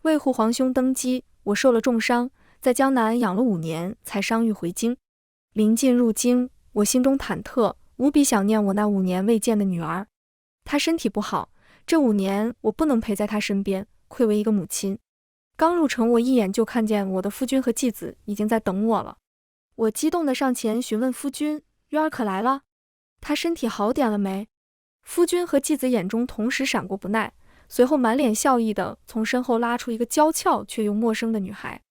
为护皇兄登基，我受了重伤，在江南养了5年，才伤愈回京。临近入京，我心中忐忑，无比想念我那5年未见的女儿。她身体不好，这5年我不能陪在她身边，愧为一个母亲。刚入城，我一眼就看见我的夫君和继子已经在等我了。我激动地上前询问夫君：“渊儿可来了？她身体好点了没？”夫君和继子眼中同时闪过不耐，随后满脸笑意地从身后拉出一个娇俏却又陌生的女孩，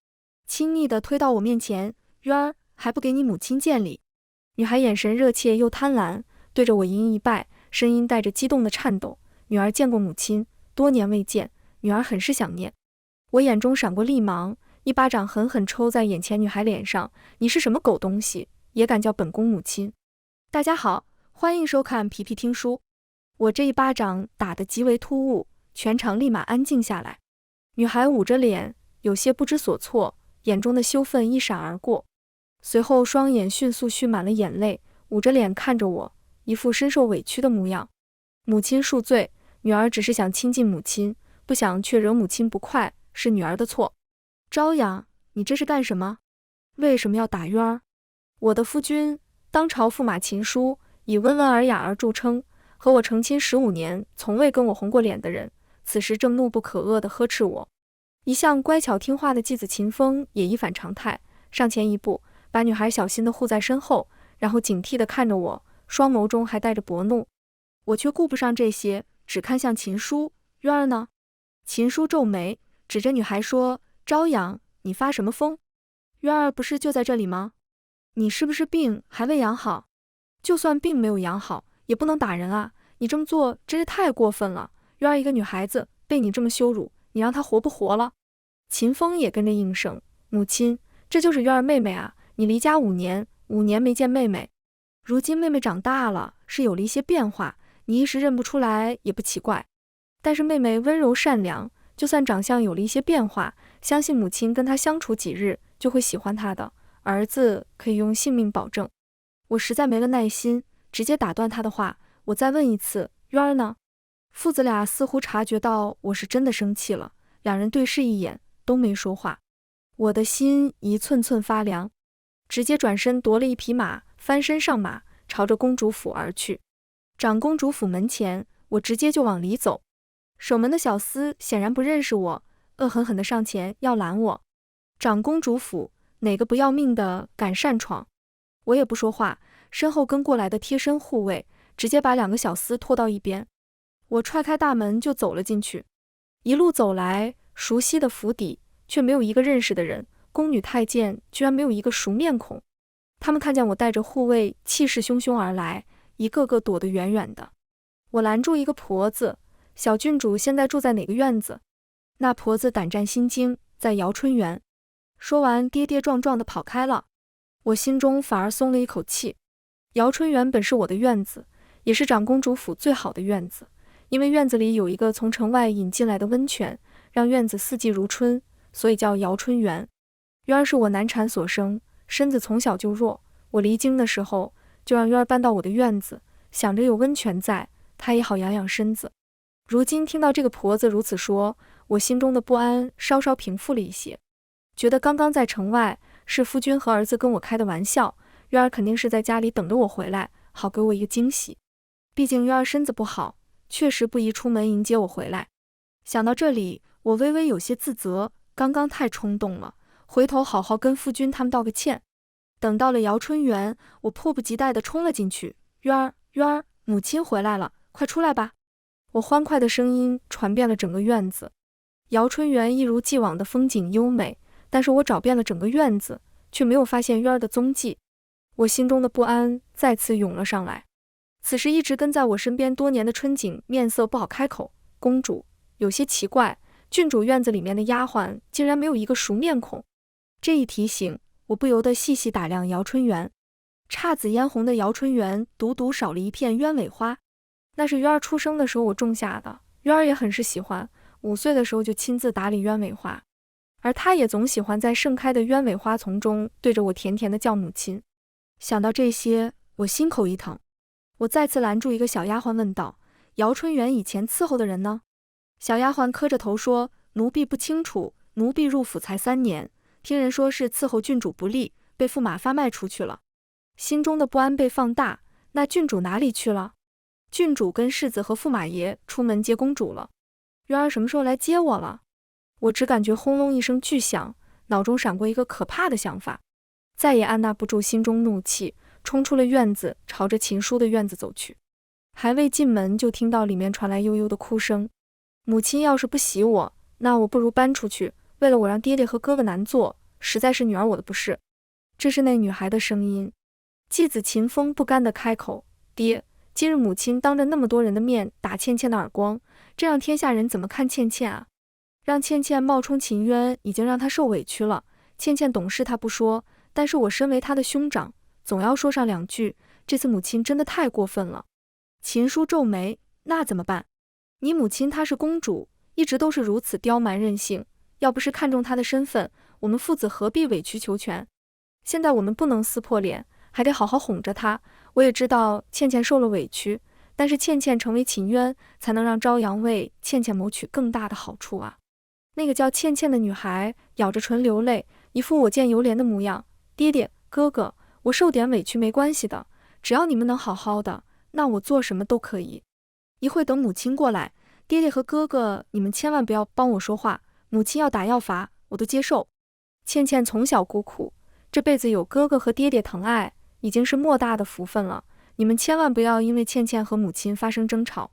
亲昵地推到我面前：“渊儿，还不给你母亲见礼？”女孩眼神热切又贪婪，对着我一一拜，声音带着激动的颤抖：“女儿见过母亲，多年未见，女儿很是想念。”我眼中闪过厉芒，一巴掌狠狠抽在眼前女孩脸上：“你是什么狗东西，也敢叫本宫母亲？”大家好，欢迎收看皮皮听书。我这一巴掌打得极为突兀，全场立马安静下来。女孩捂着脸，有些不知所措，眼中的羞愤一闪而过，随后双眼迅速蓄满了眼泪，捂着脸看着我，一副深受委屈的模样。母亲恕罪，女儿只是想亲近母亲，不想却惹母亲不快，是女儿的错。朝阳，你这是干什么？为什么要打渊儿？我的夫君，当朝驸马秦书，以温文尔雅而著称，和我成亲15年，从未跟我红过脸的人，此时正怒不可遏地呵斥我。一向乖巧听话的继子秦风也一反常态，上前一步，把女孩小心地护在身后，然后警惕地看着我，双眸中还带着薄怒。我却顾不上这些，只看向秦书：“渊儿呢？”秦书皱眉，指着女孩说：“朝阳，你发什么疯？渊儿不是就在这里吗？你是不是病还未养好？就算病没有养好，也不能打人啊！你这么做真是太过分了。渊儿一个女孩子，被你这么羞辱，你让她活不活了？”秦风也跟着应声：“母亲，这就是渊儿妹妹啊！你离家5年，5年没见妹妹，如今妹妹长大了，是有了一些变化，你一时认不出来也不奇怪。但是妹妹温柔善良，就算长相有了一些变化，相信母亲跟她相处几日就会喜欢她的。儿子可以用性命保证。”我实在没了耐心，直接打断他的话：“我再问一次，渊儿呢？”父子俩似乎察觉到我是真的生气了，两人对视一眼，都没说话。我的心一寸寸发凉，直接转身夺了一匹马，翻身上马，朝着公主府而去。长公主府门前，我直接就往里走。守门的小厮显然不认识我，恶狠狠地上前要拦我。长公主府，哪个不要命的敢擅闯？我也不说话，身后跟过来的贴身护卫直接把2个小厮拖到一边。我踹开大门就走了进去。一路走来，熟悉的府邸却没有一个认识的人，宫女太监居然没有一个熟面孔。他们看见我带着护卫气势汹汹而来，一个个躲得远远的。我拦住一个婆子：“小郡主现在住在哪个院子？”那婆子胆战心惊：“在瑶春园。”说完跌跌撞撞地跑开了。我心中反而松了一口气。瑶春园本是我的院子，也是长公主府最好的院子，因为院子里有一个从城外引进来的温泉，让院子四季如春，所以叫瑶春园。渊儿是我难产所生，身子从小就弱，我离京的时候就让渊儿搬到我的院子，想着有温泉在，她也好养养身子。如今听到这个婆子如此说，我心中的不安稍稍平复了一些，觉得刚刚在城外是夫君和儿子跟我开的玩笑，渊儿肯定是在家里等着我回来，好给我一个惊喜。毕竟渊儿身子不好，确实不宜出门迎接我回来。想到这里，我微微有些自责，刚刚太冲动了，回头好好跟夫君他们道个歉。等到了瑶春园，我迫不及待地冲了进去：“渊儿，渊儿，母亲回来了，快出来吧！”我欢快的声音传遍了整个院子。瑶春园一如既往的风景优美，但是我找遍了整个院子，却没有发现渊儿的踪迹。我心中的不安再次涌了上来。此时一直跟在我身边多年的春景面色不好开口：“公主，有些奇怪，郡主院子里面的丫鬟竟然没有一个熟面孔。”这一提醒，我不由得细细打量瑶春园。姹紫嫣红的瑶春园独独少了一片鸢尾花，那是渊儿出生的时候我种下的，渊儿也很是喜欢，5岁的时候就亲自打理鸢尾花，而他也总喜欢在盛开的鸢尾花丛中对着我甜甜的叫母亲。想到这些，我心口一疼。我再次拦住一个小丫鬟问道：“瑶春园以前伺候的人呢？”小丫鬟磕着头说：“奴婢不清楚，奴婢入府才3年，听人说是伺候郡主不利，被驸马发卖出去了。心中的不安被放大，那郡主哪里去了？郡主跟世子和驸马爷出门接公主了。渊儿什么时候来接我了？我只感觉轰隆一声巨响，脑中闪过一个可怕的想法，再也按捺不住心中怒气，冲出了院子，朝着秦叔的院子走去。还未进门，就听到里面传来悠悠的哭声。母亲要是不喜我，那我不如搬出去，为了我让爹爹和哥哥难做，实在是女儿我的不是。这是那女孩的声音。继子秦风不甘地开口：爹，今日母亲当着那么多人的面打倩倩的耳光，这让天下人怎么看倩倩啊？让倩倩冒充秦渊，已经让她受委屈了。倩倩懂事她不说，但是我身为她的兄长，总要说上2句。这次母亲真的太过分了。秦叔皱眉：那怎么办？你母亲她是公主，一直都是如此刁蛮任性，要不是看中她的身份，我们父子何必委曲求全？现在我们不能撕破脸，还得好好哄着她。我也知道倩倩受了委屈，但是倩倩成为秦渊，才能让朝阳为倩倩谋取更大的好处啊。那个叫倩倩的女孩咬着唇流泪，一副我见犹怜的模样。爹爹，哥哥，我受点委屈没关系的，只要你们能好好的，那我做什么都可以。一会等母亲过来，爹爹和哥哥，你们千万不要帮我说话，母亲要打要罚，我都接受。倩倩从小孤苦，这辈子有哥哥和爹爹疼爱，已经是莫大的福分了。你们千万不要因为倩倩和母亲发生争吵。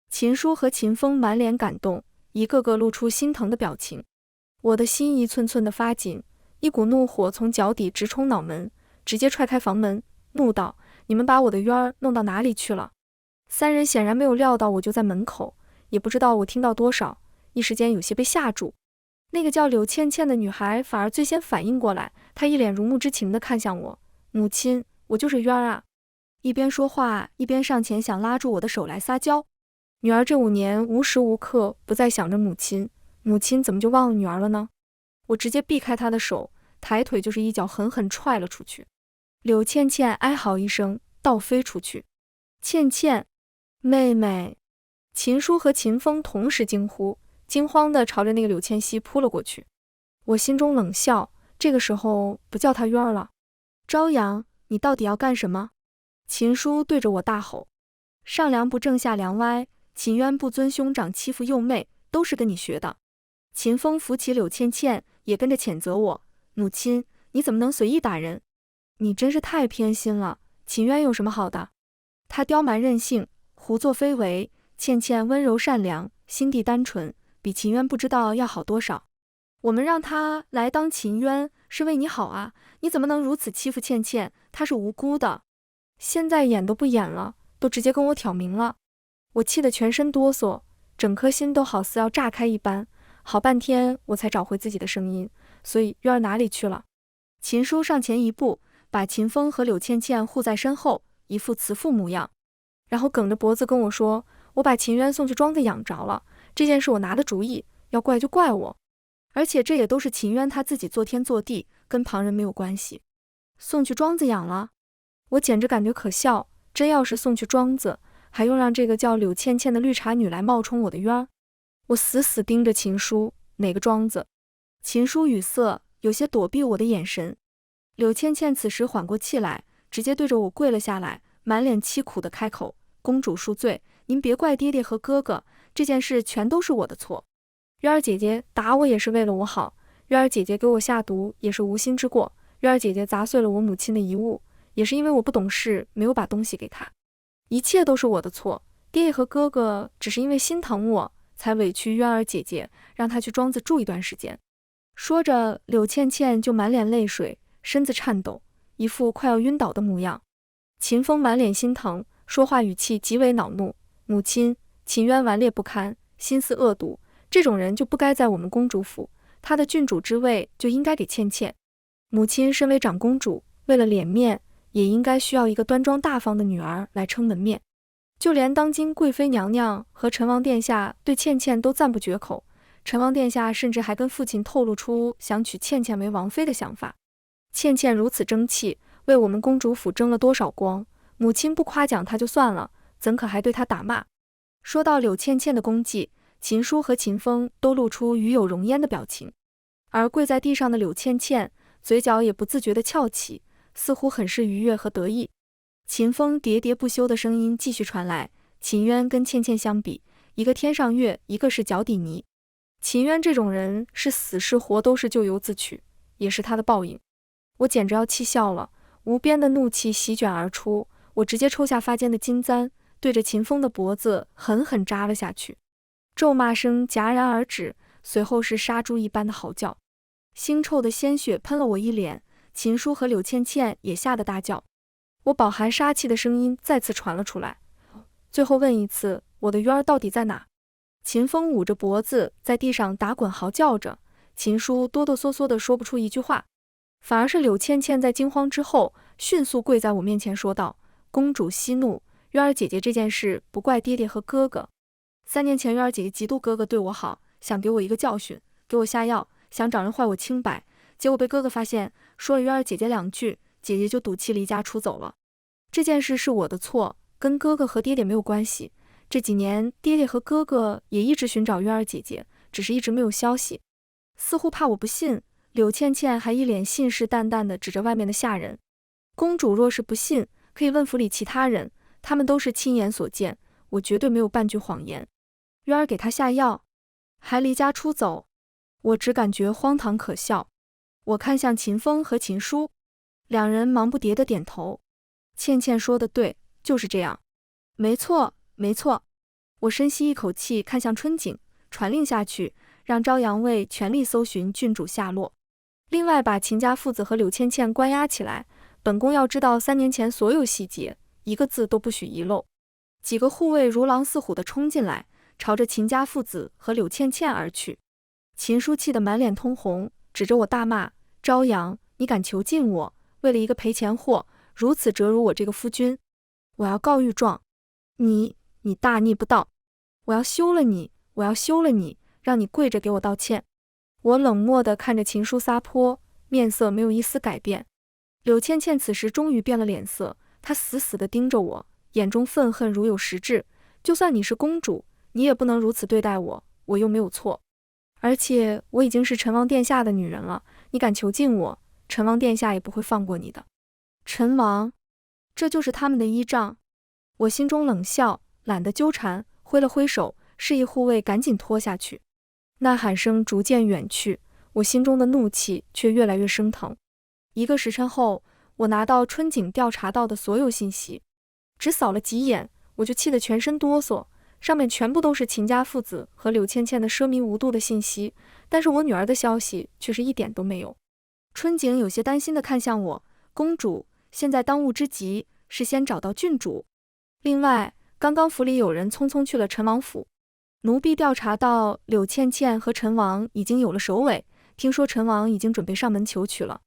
秦叔和秦风满脸感动，一个个露出心疼的表情。我的心一寸寸的发紧，一股怒火从脚底直冲脑门，直接踹开房门，怒道：你们把我的渊儿弄到哪里去了？3人显然没有料到我就在门口，也不知道我听到多少，一时间有些被吓住。那个叫柳倩倩的女孩反而最先反应过来，她一脸如沐之情地看向我：母亲，我就是渊儿啊。一边说话一边上前想拉住我的手来撒娇。女儿这5年无时无刻不在想着母亲，母亲怎么就忘了女儿了呢？我直接避开她的手，抬腿就是一脚狠狠踹了出去。柳倩倩哀嚎一声，倒飞出去。倩倩，妹妹！秦叔和秦风同时惊呼，惊慌地朝着那个柳倩熙扑了过去。我心中冷笑，这个时候不叫她渊儿了。朝阳，你到底要干什么？秦叔对着我大吼：上梁不正下梁歪，秦渊不尊兄长欺负幼妹，都是跟你学的。秦风扶起柳倩倩，也跟着谴责我：母亲，你怎么能随意打人？你真是太偏心了，秦渊有什么好的？他刁蛮任性，胡作非为，倩倩温柔善良，心地单纯，比秦渊不知道要好多少。我们让他来当秦渊是为你好啊，你怎么能如此欺负倩倩？她是无辜的。现在演都不演了，都直接跟我挑明了。我气得全身哆嗦，整颗心都好似要炸开一般，好半天我才找回自己的声音。所以渊儿哪里去了？秦叔上前一步，把秦风和柳倩倩护在身后，一副慈父模样，然后梗着脖子跟我说：我把秦渊送去庄子养着了，这件事我拿的主意，要怪就怪我，而且这也都是秦渊他自己做天做地，跟旁人没有关系。送去庄子养了？我简直感觉可笑，真要是送去庄子，还用让这个叫柳倩倩的绿茶女来冒充我的渊儿？我死死盯着秦叔，哪个庄子？秦叔语塞，有些躲避我的眼神。柳倩倩此时缓过气来，直接对着我跪了下来，满脸凄苦地开口：公主恕罪，您别怪爹爹和哥哥，这件事全都是我的错。渊儿姐姐打我也是为了我好，渊儿姐姐给我下毒也是无心之过，渊儿姐姐砸碎了我母亲的遗物，也是因为我不懂事，没有把东西给她，一切都是我的错。爹爹和哥哥只是因为心疼我，才委屈渊儿姐姐，让她去庄子住一段时间。说着，柳倩倩就满脸泪水，身子颤抖，一副快要晕倒的模样。秦风满脸心疼，说话语气极为恼怒：母亲，秦渊顽劣不堪，心思恶毒，这种人就不该在我们公主府，他的郡主之位就应该给倩倩。母亲身为长公主，为了脸面，也应该需要一个端庄大方的女儿来撑门面。就连当今贵妃娘娘和陈王殿下对倩倩都赞不绝口，陈王殿下甚至还跟父亲透露出想娶倩倩为王妃的想法。倩倩如此争气，为我们公主府争了多少光，母亲不夸奖她就算了，怎可还对她打骂？说到柳倩倩的功绩，秦叔和秦风都露出与有容焉的表情，而跪在地上的柳倩倩嘴角也不自觉地翘起，似乎很是愉悦和得意。秦风喋喋不休的声音继续传来，秦渊跟倩倩相比，一个天上月，一个是脚底泥。秦渊这种人是死是活都是咎由自取，也是他的报应。我简直要气笑了，无边的怒气席卷而出，我直接抽下发间的金簪，对着秦风的脖子狠狠扎了下去。咒骂声戛然而止，随后是杀猪一般的嚎叫，腥臭的鲜血喷了我一脸。秦叔和柳倩倩也吓得大叫。我饱含杀气的声音再次传了出来，最后问一次，我的冤儿到底在哪？秦风捂着脖子在地上打滚嚎叫着，秦叔哆哆嗦嗦地说不出一句话，反而是柳倩倩在惊慌之后迅速跪在我面前说道：公主息怒，渊儿姐姐这件事不怪爹爹和哥哥。3年前渊儿姐姐嫉妒哥哥对我好，想给我一个教训，给我下药，想找人坏我清白，结果被哥哥发现，说了渊儿姐姐2句，姐姐就赌气离家出走了。这件事是我的错，跟哥哥和爹爹没有关系。这几年爹爹和哥哥也一直寻找渊儿姐姐，只是一直没有消息。似乎怕我不信，柳倩倩还一脸信誓旦旦地指着外面的下人。公主若是不信，可以问府里其他人，他们都是亲眼所见，我绝对没有半句谎言。渊儿给他下药，还离家出走，我只感觉荒唐可笑。我看向秦风和秦叔，两人忙不迭地点头。倩倩说的对，就是这样。没错，没错。我深吸一口气，看向春景，传令下去，让朝阳卫全力搜寻郡主下落。另外把秦家父子和柳倩倩关押起来，本宫要知道3年前所有细节，一个字都不许遗漏。几个护卫如狼似虎地冲进来，朝着秦家父子和柳倩倩而去。秦叔气得满脸通红，指着我大骂：朝阳，你敢囚禁我，为了一个赔钱货，如此折辱我这个夫君，我要告御状！你大逆不道！我要休了你，我要休了你，让你跪着给我道歉！我冷漠地看着秦叔撒泼，面色没有一丝改变。柳倩倩此时终于变了脸色，她死死地盯着我，眼中愤恨如有实质。就算你是公主，你也不能如此对待我，我又没有错。而且我已经是陈王殿下的女人了，你敢囚禁我，陈王殿下也不会放过你的。陈王，这就是他们的依仗。我心中冷笑，懒得纠缠，挥了挥手，示意护卫赶紧拖下去。呐喊声逐渐远去，我心中的怒气却越来越升腾。1个时辰后，我拿到春景调查到的所有信息，只扫了几眼，我就气得全身哆嗦。上面全部都是秦家父子和柳倩倩的奢靡无度的信息，但是我女儿的消息却是一点都没有。春景有些担心地看向我：公主，现在当务之急是先找到郡主。另外，刚刚府里有人匆匆去了陈王府，奴婢调查到柳倩倩和陈王已经有了首尾，听说陈王已经准备上门求娶了。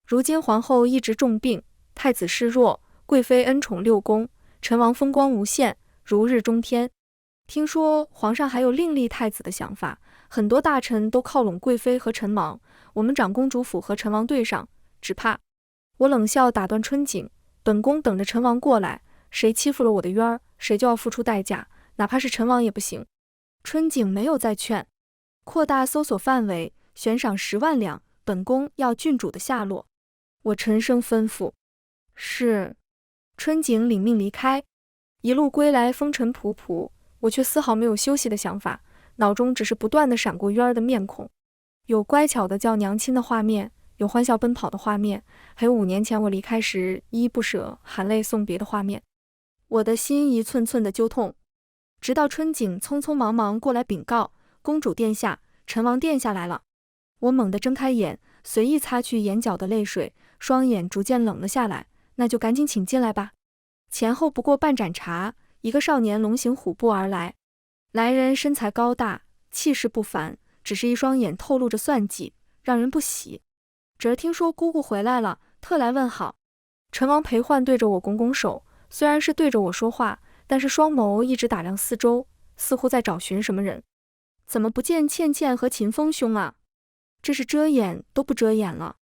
如今皇后一直重病，太子示弱，贵妃恩宠6宫，陈王风光无限，如日中天。听说皇上还有另立太子的想法，很多大臣都靠拢贵妃和陈王，我们长公主府和陈王对上，只怕……我冷笑打断春景：本宫等着陈王过来，谁欺负了我的冤儿，谁就要付出代价，哪怕是陈王也不行。春景没有再劝，扩大搜索范围，悬赏10万两，本宫要郡主的下落。我沉声吩咐：是。春景领命离开，一路归来风尘仆仆，我却丝毫没有休息的想法，脑中只是不断地闪过渊儿的面孔，有乖巧的叫娘亲的画面，有欢笑奔跑的画面，还有5年前我离开时依依不舍含泪送别的画面。我的心一寸寸的揪痛，直到春景匆匆忙忙过来禀告：公主殿下，陈王殿下来了。我猛地睁开眼，随意擦去眼角的泪水，双眼逐渐冷了下来。那就赶紧请进来吧。前后不过半盏茶，一个少年龙行虎步而来，来人身材高大，气势不凡，只是一双眼透露着算计，让人不喜。侄儿听说姑姑回来了，特来问好。陈王裴焕对着我拱拱手，虽然是对着我说话，但是双眸一直打量四周，似乎在找寻什么人。怎么不见倩倩和秦风兄啊？这是遮掩都不遮掩了。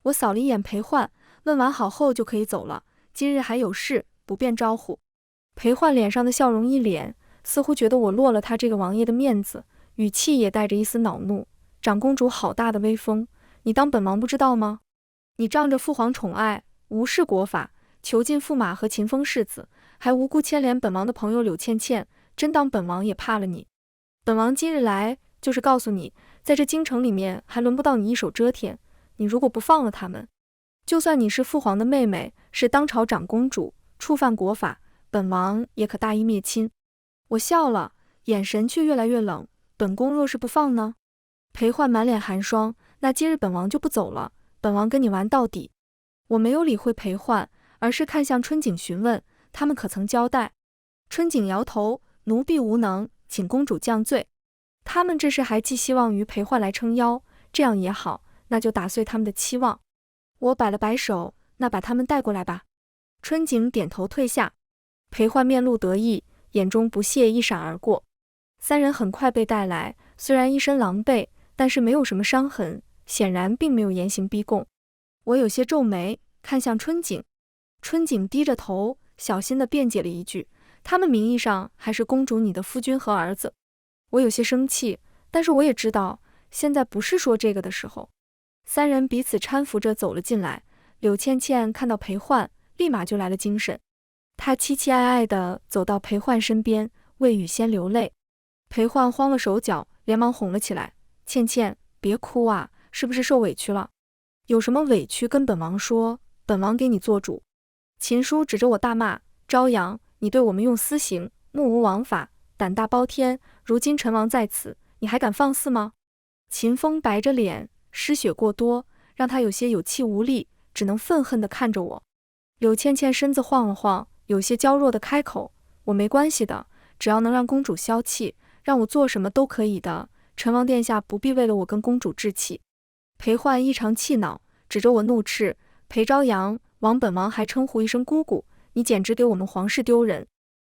我扫了一眼裴焕，问完好后就可以走了，今日还有事，不便招呼。裴焕脸上的笑容一敛，似乎觉得我落了他这个王爷的面子，语气也带着一丝恼怒。长公主好大的威风，你当本王不知道吗？你仗着父皇宠爱，无视国法，囚禁驸马和秦风世子，还无故牵连本王的朋友柳倩倩，真当本王也怕了你？本王今日来，就是告诉你，在这京城里面还轮不到你一手遮天。你如果不放了他们，就算你是父皇的妹妹，是当朝长公主，触犯国法，本王也可大义灭亲。我笑了，眼神却越来越冷。本宫若是不放呢？裴焕满脸寒霜，那今日本王就不走了，本王跟你玩到底。我没有理会裴焕，而是看向春景询问，他们可曾交代？春景摇头，奴婢无能，请公主降罪。他们这时还寄希望于裴焕来撑腰，这样也好，那就打碎他们的期望。我摆了摆手，那把他们带过来吧。春景点头退下，裴焕面露得意，眼中不屑一闪而过。三人很快被带来，虽然一身狼狈，但是没有什么伤痕，显然并没有严刑逼供。我有些皱眉，看向春景。春景低着头，小心地辩解了一句，他们名义上还是公主你的夫君和儿子。我有些生气，但是我也知道，现在不是说这个的时候。三人彼此搀扶着走了进来，柳倩倩看到裴焕，立马就来了精神。她凄凄爱爱地走到裴焕身边，为雨先流泪。裴焕慌了手脚，连忙哄了起来，倩倩，别哭啊，是不是受委屈了？有什么委屈跟本王说，本王给你做主。秦叔指着我大骂，朝阳，你对我们用私刑，目无王法，胆大包天，如今陈王在此，你还敢放肆吗？秦风白着脸，失血过多，让他有些有气无力，只能愤恨地看着我。柳倩倩身子晃了晃，有些娇弱地开口，我没关系的，只要能让公主消气，让我做什么都可以的，陈王殿下不必为了我跟公主置气。裴焕异常气恼，指着我怒斥，裴朝阳，王本王还称呼一声姑姑，你简直给我们皇室丢人。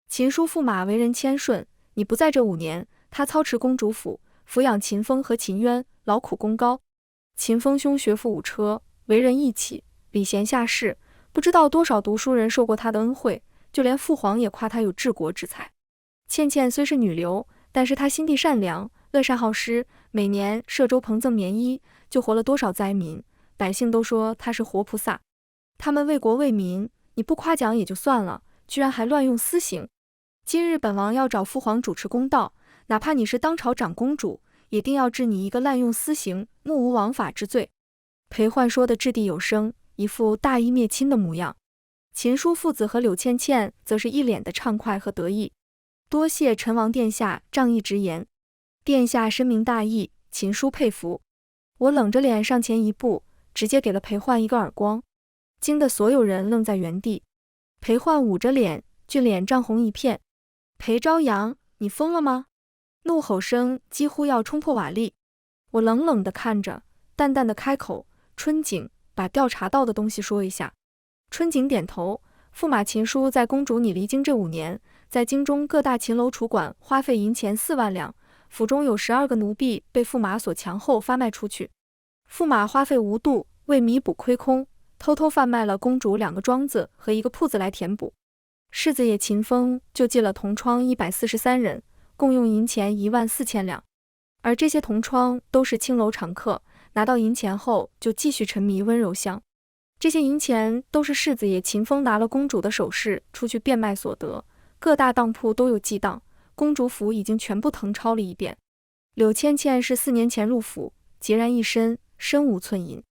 秦叔驸马为人谦顺，你不在这5年，他操持公主府，抚养秦风和秦渊，劳苦功高。秦风兄学富五车，为人义气，礼贤下士，不知道多少读书人受过他的恩惠，就连父皇也夸他有治国之才。倩倩虽是女流，但是她心地善良，乐善好施，每年歙州彭赠棉衣，就活了多少灾民，百姓都说她是活菩萨。他们为国为民，你不夸奖也就算了，居然还乱用私刑。今日本王要找父皇主持公道，哪怕你是当朝长公主，也定要治你一个滥用私刑、目无王法之罪。裴焕说的掷地有声，一副大义灭亲的模样。秦叔父子和柳倩倩则是一脸的畅快和得意。多谢陈王殿下仗义直言，殿下深明大义，秦叔佩服。我冷着脸上前一步，直接给了裴焕一个耳光，惊得所有人愣在原地。裴焕捂着脸，俊脸涨红一片。裴朝阳，你疯了吗？怒吼声几乎要冲破瓦砾。我冷冷地看着，淡淡的开口，春景，把调查到的东西说一下。春景点头，驸马秦叔在公主你离京这5年，在京中各大秦楼楚馆花费银钱4万两，府中有12个奴婢被驸马所强后发卖出去。驸马花费无度，为弥补亏空，偷偷贩卖了公主2个庄子和1个铺子来填补。世子爷秦风就进了同窗143人，共用银钱14000两。而这些同窗都是青楼常客，拿到银钱后就继续沉迷温柔乡。这些银钱都是世子爷秦风拿了公主的首饰出去变卖所得，各大当铺都有记档，公主府已经全部誊抄了一遍。柳倩倩是4年前入府，孑然一身，身无寸银。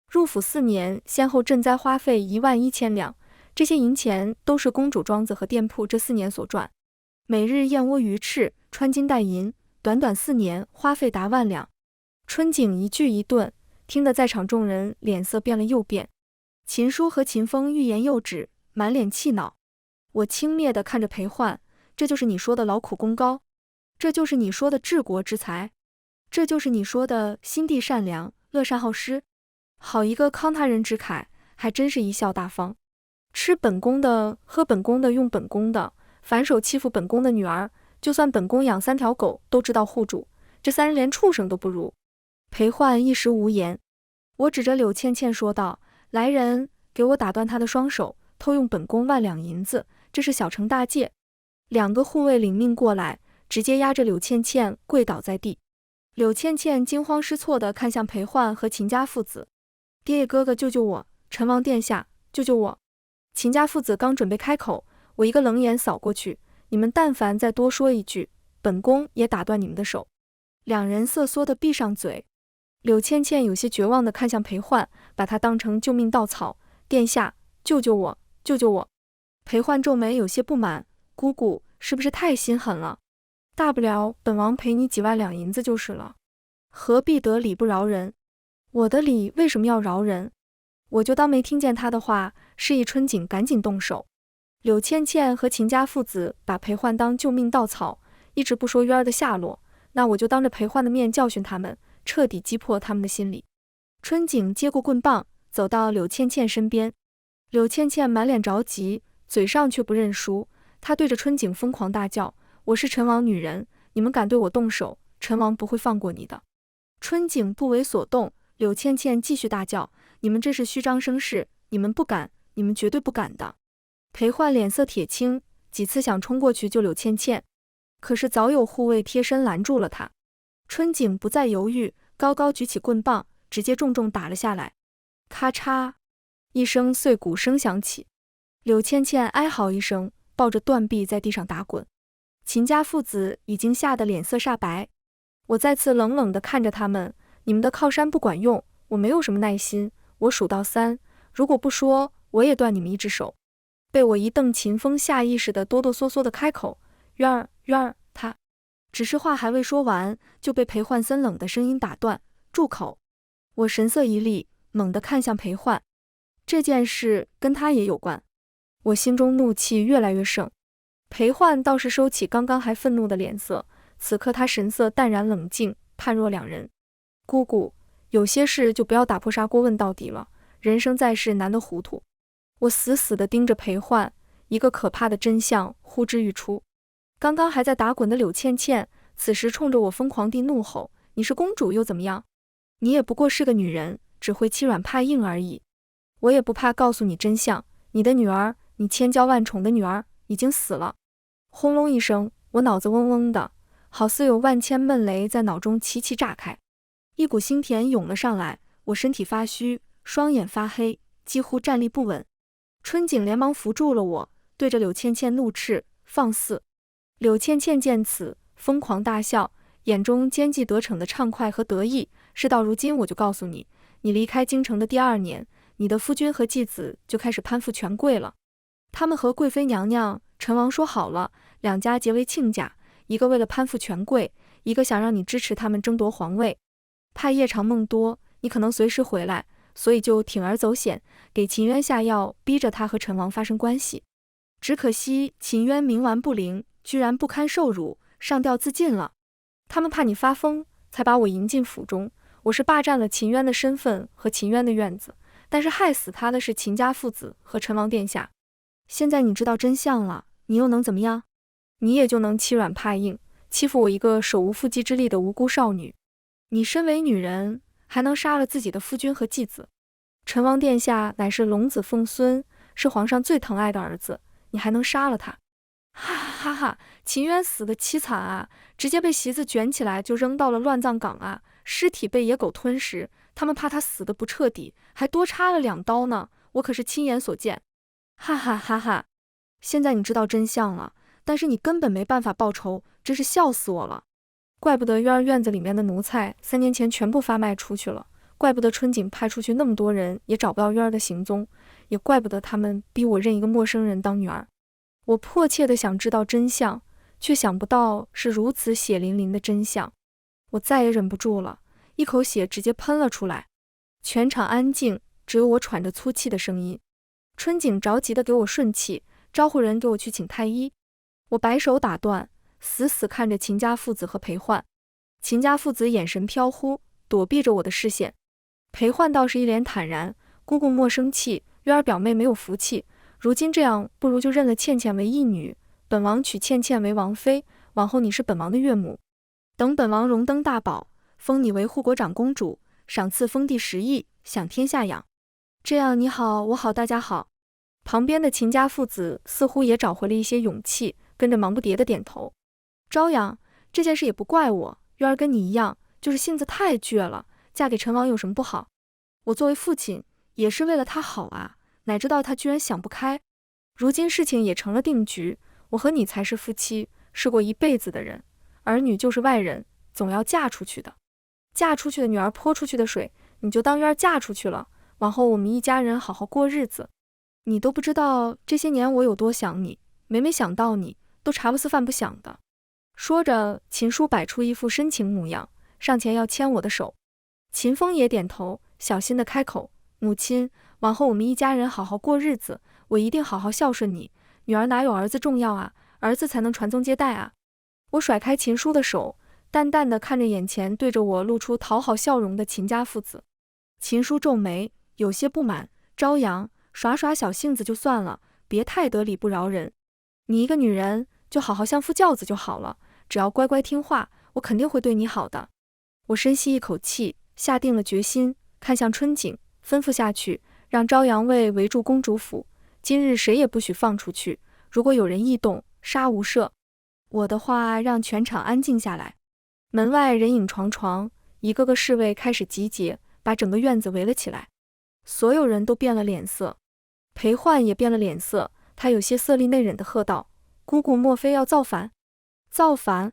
入府4年，先后赈灾花费11000两，这些银钱都是公主庄子和店铺这4年所赚。每日燕窝鱼翅，穿金戴银，短短4年花费达万两。春景一句一顿，听得在场众人脸色变了又变。秦叔和秦风欲言又止，满脸气恼。我轻蔑地看着裴焕，这就是你说的劳苦功高？这就是你说的治国之才？这就是你说的心地善良、乐善好施？好一个慷他人之慨，还真是贻笑大方。吃本宫的，喝本宫的，用本宫的，反手欺负本宫的女儿，就算本宫养3条狗都知道护主，这3人连畜生都不如。裴焕一时无言。我指着柳倩倩说道，来人，给我打断他的双手，偷用本宫1万两银子，这是小惩大戒。2个护卫领命过来，直接压着柳倩倩跪倒在地。柳倩倩惊慌失措地看向裴焕和秦家父子：“爹爷哥哥，救救我！陈王殿下，救救我！”秦家父子刚准备开口，我一个冷眼扫过去：“你们但凡再多说一句，本宫也打断你们的手。”2人瑟缩地闭上嘴。柳倩倩有些绝望地看向裴焕，把他当成救命稻草：“殿下，救救我，救救我！”裴焕皱眉，有些不满：“姑姑是不是太心狠了？大不了本王赔你几万两银子就是了，何必得理不饶人？我的理为什么要饶人？”我就当没听见他的话，示意春景赶紧动手。柳倩倩和秦家父子把裴焕当救命稻草，一直不说渊儿的下落，那我就当着裴焕的面教训他们，彻底击破他们的心理。春景接过棍棒，走到柳倩倩身边。柳倩倩满脸着急，嘴上却不认输。她对着春景疯狂大叫：“我是陈王女人，你们敢对我动手，陈王不会放过你的！”春景不为所动。柳倩倩继续大叫：“你们这是虚张声势，你们不敢，你们绝对不敢的！”裴焕脸色铁青，几次想冲过去救柳倩倩，可是早有护卫贴身拦住了他。春景不再犹豫，高高举起棍棒，直接重重打了下来。咔嚓一声碎骨声响起，柳倩倩哀嚎一声，抱着断臂在地上打滚。秦家父子已经吓得脸色煞白。我再次冷冷地看着他们：“你们的靠山不管用，我没有什么耐心，我数到3，如果不说，我也断你们一只手。”被我一瞪，秦风下意识地哆哆嗦嗦地开口：“渊儿，渊儿，他……”只是话还未说完，就被裴焕森冷的声音打断：“住口！”我神色一厉，猛地看向裴焕，这件事跟他也有关。我心中怒气越来越盛。裴焕倒是收起刚刚还愤怒的脸色，此刻他神色淡然冷静，判若两人。姑姑，有些事就不要打破砂锅问到底了，人生在世难得糊涂。我死死地盯着裴焕，一个可怕的真相呼之欲出。刚刚还在打滚的柳倩倩，此时冲着我疯狂地怒吼：“你是公主又怎么样？你也不过是个女人，只会欺软怕硬而已。我也不怕告诉你真相，你的女儿，你千娇万宠的女儿已经死了。”轰隆一声，我脑子嗡嗡的，好似有万千闷雷在脑中齐齐炸开，一股腥甜涌了上来，我身体发虚，双眼发黑，几乎站立不稳。春景连忙扶住了我，对着柳倩倩怒斥：“放肆！”柳倩倩见此，疯狂大笑，眼中奸计得逞的畅快和得意。事到如今，我就告诉你，你离开京城的第2年，你的夫君和继子就开始攀附权贵了。他们和贵妃娘娘、陈王说好了，2家结为亲家，一个为了攀附权贵，一个想让你支持他们争夺皇位，怕夜长梦多，你可能随时回来，所以就铤而走险，给秦渊下药，逼着他和陈王发生关系。只可惜秦渊冥顽不灵，居然不堪受辱，上吊自尽了。他们怕你发疯，才把我迎进府中。我是霸占了秦渊的身份和秦渊的院子，但是害死他的是秦家父子和陈王殿下。现在你知道真相了，你又能怎么样？你也就能欺软怕硬，欺负我一个手无缚鸡之力的无辜少女。你身为女人，还能杀了自己的夫君和继子？陈王殿下乃是龙子凤孙，是皇上最疼爱的儿子，你还能杀了他？哈哈哈哈！秦渊死得凄惨啊，直接被席子卷起来就扔到了乱葬岗啊，尸体被野狗吞食，他们怕他死得不彻底，还多插了2刀呢，我可是亲眼所见。哈哈哈哈！现在你知道真相了，但是你根本没办法报仇，真是笑死我了。怪不得渊儿院子里面的奴才3年前全部发卖出去了，怪不得春景派出去那么多人也找不到渊儿的行踪，也怪不得他们逼我认一个陌生人当女儿。我迫切地想知道真相，却想不到是如此血淋淋的真相。我再也忍不住了，一口血直接喷了出来。全场安静，只有我喘着粗气的声音。春景着急地给我顺气，招呼人给我去请太医。我摆手打断，死死看着秦家父子和裴焕。秦家父子眼神飘忽，躲避着我的视线。裴焕倒是一脸坦然：“姑姑莫生气，渊儿表妹没有福气，如今这样，不如就认了倩倩为义女，本王娶倩倩为王妃，往后你是本王的岳母。等本王荣登大宝，封你为护国长公主，赏赐封地10亿，享天下养。这样你好，我好，大家好。”旁边的秦家父子似乎也找回了一些勇气，跟着忙不迭的点头。朝阳，这件事也不怪我，渊儿跟你一样，就是性子太倔了，嫁给陈王有什么不好？我作为父亲，也是为了他好啊，哪知道他居然想不开。如今事情也成了定局，我和你才是夫妻，是过一辈子的人，儿女就是外人，总要嫁出去的。嫁出去的女儿泼出去的水，你就当渊儿嫁出去了，往后我们一家人好好过日子。你都不知道这些年我有多想你，每每想到你，都茶不思饭不想的。说着，秦叔摆出一副深情模样，上前要牵我的手。秦风也点头，小心地开口：母亲，往后我们一家人好好过日子，我一定好好孝顺你。女儿哪有儿子重要啊，儿子才能传宗接代啊。我甩开秦叔的手，淡淡地看着眼前对着我露出讨好笑容的秦家父子。秦叔皱眉，有些不满：朝阳，耍耍小性子就算了，别太得理不饶人。你一个女人，就好好相夫教子就好了，只要乖乖听话，我肯定会对你好的。我深吸一口气，下定了决心，看向春景，吩咐下去，让朝阳卫围住公主府，今日谁也不许放出去，如果有人异动，杀无赦。我的话让全场安静下来。门外人影幢幢，一个个侍卫开始集结，把整个院子围了起来。所有人都变了脸色，裴焕也变了脸色，他有些色厉内荏地喝道：姑姑莫非要造反？造反？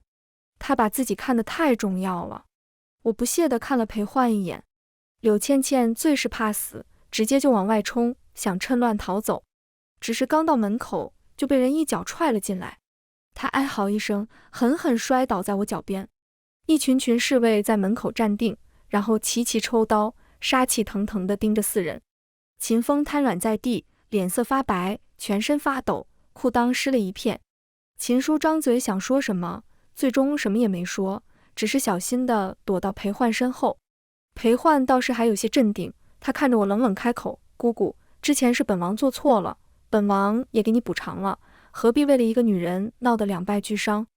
他把自己看得太重要了。我不屑地看了裴焕一眼。柳倩倩最是怕死，直接就往外冲，想趁乱逃走，只是刚到门口就被人一脚踹了进来。她哀嚎一声，狠狠摔倒在我脚边。一群群侍卫在门口站定，然后齐齐抽刀，杀气腾腾地盯着四人。秦风瘫软在地，脸色发白，全身发抖，裤裆湿了一片。秦叔张嘴想说什么，最终什么也没说，只是小心地躲到裴焕身后。裴焕倒是还有些镇定，他看着我冷冷开口：姑姑，之前是本王做错了，本王也给你补偿了，何必为了一个女人闹得两败俱伤？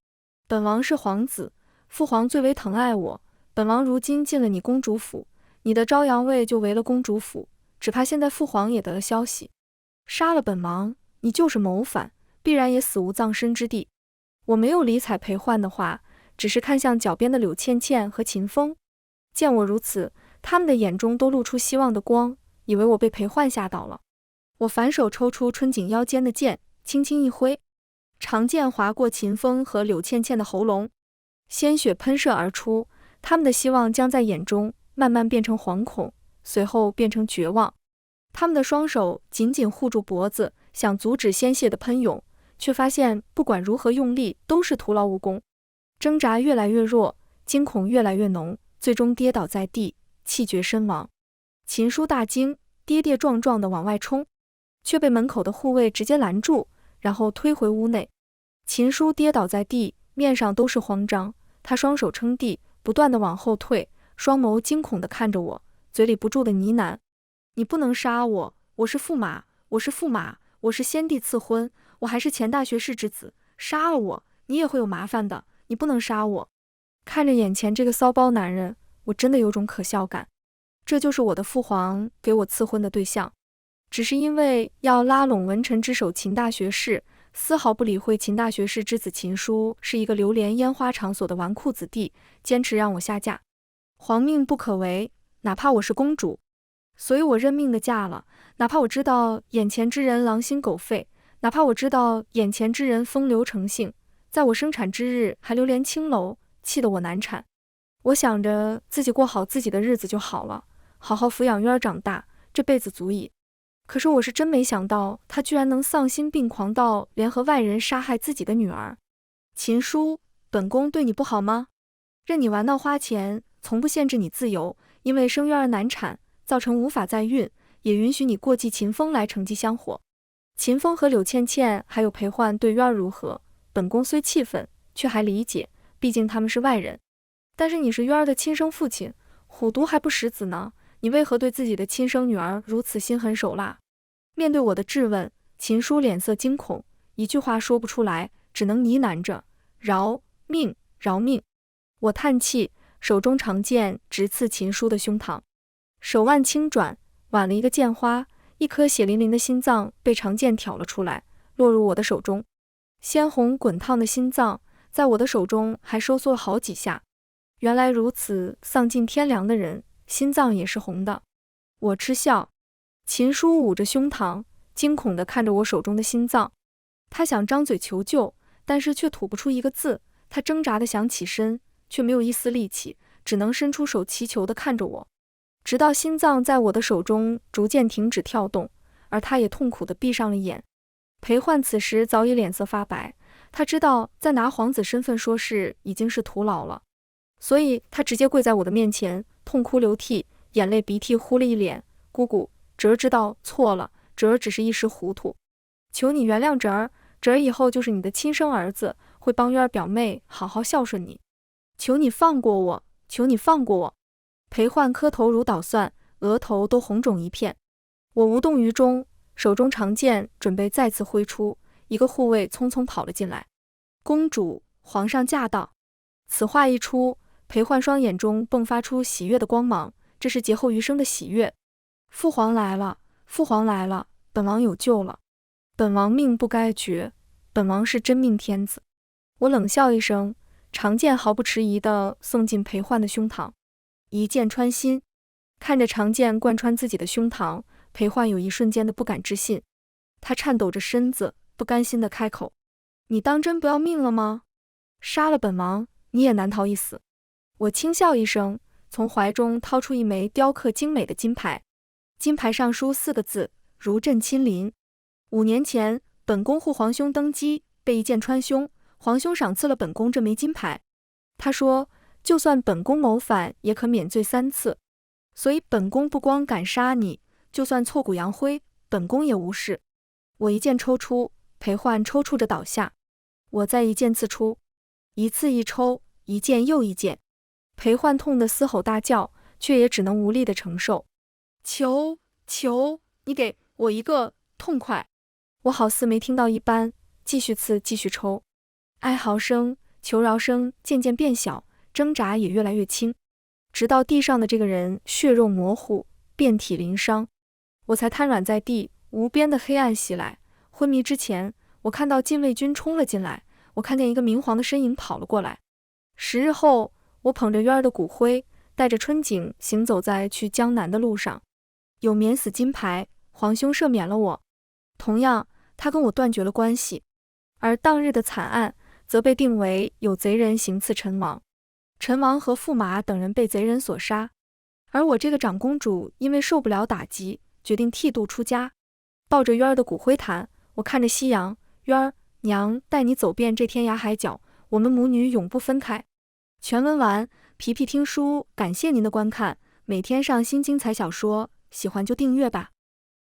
本王是皇子，父皇最为疼爱我，本王如今进了你公主府，你的朝阳卫就围了公主府，只怕现在父皇也得了消息，杀了本王，你就是谋反，必然也死无葬身之地。我没有理睬裴焕的话，只是看向脚边的柳倩倩和秦风。见我如此，他们的眼中都露出希望的光，以为我被裴焕吓到了。我反手抽出春景腰间的剑，轻轻一挥，长剑划过秦风和柳倩倩的喉咙，鲜血喷射而出，他们的希望将在眼中慢慢变成惶恐，随后变成绝望。他们的双手紧紧护住脖子，想阻止鲜血的喷涌，却发现不管如何用力都是徒劳无功。挣扎越来越弱，惊恐越来越浓，最终跌倒在地，气绝身亡。秦叔大惊，跌跌撞撞地往外冲，却被门口的护卫直接拦住，然后推回屋内。秦叔跌倒在地，面上都是慌张，他双手撑地，不断地往后退，双眸惊恐地看着我，嘴里不住地呢喃：你不能杀我，我是驸马，我是驸马，我是先帝赐婚，我还是前大学士之子，杀了我，你也会有麻烦的，你不能杀我。看着眼前这个骚包男人，我真的有种可笑感。这就是我的父皇给我赐婚的对象，只是因为要拉拢文臣之首秦大学士，丝毫不理会秦大学士之子秦叔是一个流连烟花场所的纨绔子弟，坚持让我下嫁。皇命不可违，哪怕我是公主，所以我认命的嫁了，哪怕我知道眼前之人狼心狗肺，哪怕我知道眼前之人风流成性，在我生产之日还流连青楼，气得我难产。我想着自己过好自己的日子就好了，好好抚养渊儿长大，这辈子足矣。可是我是真没想到，他居然能丧心病狂到联合外人杀害自己的女儿。秦叔，本宫对你不好吗？任你玩闹花钱，从不限制你自由，因为生渊儿难产，造成无法再孕，也允许你过继秦风来承继香火。秦风和柳倩倩还有裴焕对渊儿如何，本宫虽气愤，却还理解，毕竟他们是外人。但是你是渊儿的亲生父亲，虎毒还不食子呢，你为何对自己的亲生女儿如此心狠手辣？面对我的质问，秦叔脸色惊恐，一句话说不出来，只能呢喃着：饶命，饶命。我叹气，手中长剑直刺秦叔的胸膛，手腕轻转，挽了一个剑花，一颗血淋淋的心脏被长剑挑了出来，落入我的手中。鲜红滚烫的心脏在我的手中还收缩了好几下。原来如此，丧尽天良的人，心脏也是红的。我嗤笑。秦叔捂着胸膛，惊恐地看着我手中的心脏。他想张嘴求救，但是却吐不出一个字。他挣扎地想起身，却没有一丝力气，只能伸出手祈求地看着我，直到心脏在我的手中逐渐停止跳动，而他也痛苦地闭上了眼。裴焕此时早已脸色发白，他知道再拿皇子身份说事已经是徒劳了，所以他直接跪在我的面前，痛哭流涕，眼泪鼻涕糊了一脸。姑姑，侄儿知道错了，侄儿只是一时糊涂，求你原谅侄儿，侄儿以后就是你的亲生儿子，会帮渊儿表妹好好孝顺你，求你放过我，求你放过我。裴焕磕头如捣蒜，额头都红肿一片。我无动于衷，手中长剑准备再次挥出，一个护卫匆匆跑了进来。公主，皇上驾到。此话一出，裴焕双眼中迸发出喜悦的光芒，这是劫后余生的喜悦。父皇来了，父皇来了，本王有救了。本王命不该绝，本王是真命天子。我冷笑一声，长剑毫不迟疑地送进裴焕的胸膛，一剑穿心。看着长剑贯穿自己的胸膛，裴焕有一瞬间的不敢置信。他颤抖着身子，不甘心地开口：你当真不要命了吗？杀了本王，你也难逃一死。我轻笑一声，从怀中掏出一枚雕刻精美的金牌，金牌上书4个字：如朕亲临。5年前，本宫护皇兄登基，被一剑穿胸，皇兄赏赐了本宫这枚金牌。他说，就算本宫谋反，也可免罪3次。所以本宫不光敢杀你，就算挫骨扬灰，本宫也无事。我一剑抽出，裴焕抽搐着倒下。我再一剑刺出，一刺一抽，一剑又一剑。裴焕痛得嘶吼大叫，却也只能无力地承受。求你给我一个痛快！我好似没听到一般，继续刺，继续抽。哀嚎声、求饶声渐渐变小，挣扎也越来越轻，直到地上的这个人血肉模糊，遍体鳞伤，我才瘫软在地。无边的黑暗袭来，昏迷之前，我看到禁卫军冲了进来，我看见一个明黄的身影跑了过来。10日后，我捧着渊儿的骨灰，带着春景行走在去江南的路上。有免死金牌，皇兄赦免了我，同样他跟我断绝了关系。而当日的惨案则被定为有贼人行刺陈王，陈王和驸马等人被贼人所杀，而我这个长公主因为受不了打击，决定剃度出家。抱着渊儿的骨灰坛，我看着夕阳，渊儿，娘带你走遍这天涯海角，我们母女永不分开。全文完，皮皮听书感谢您的观看，每天上新精彩小说，喜欢就订阅吧。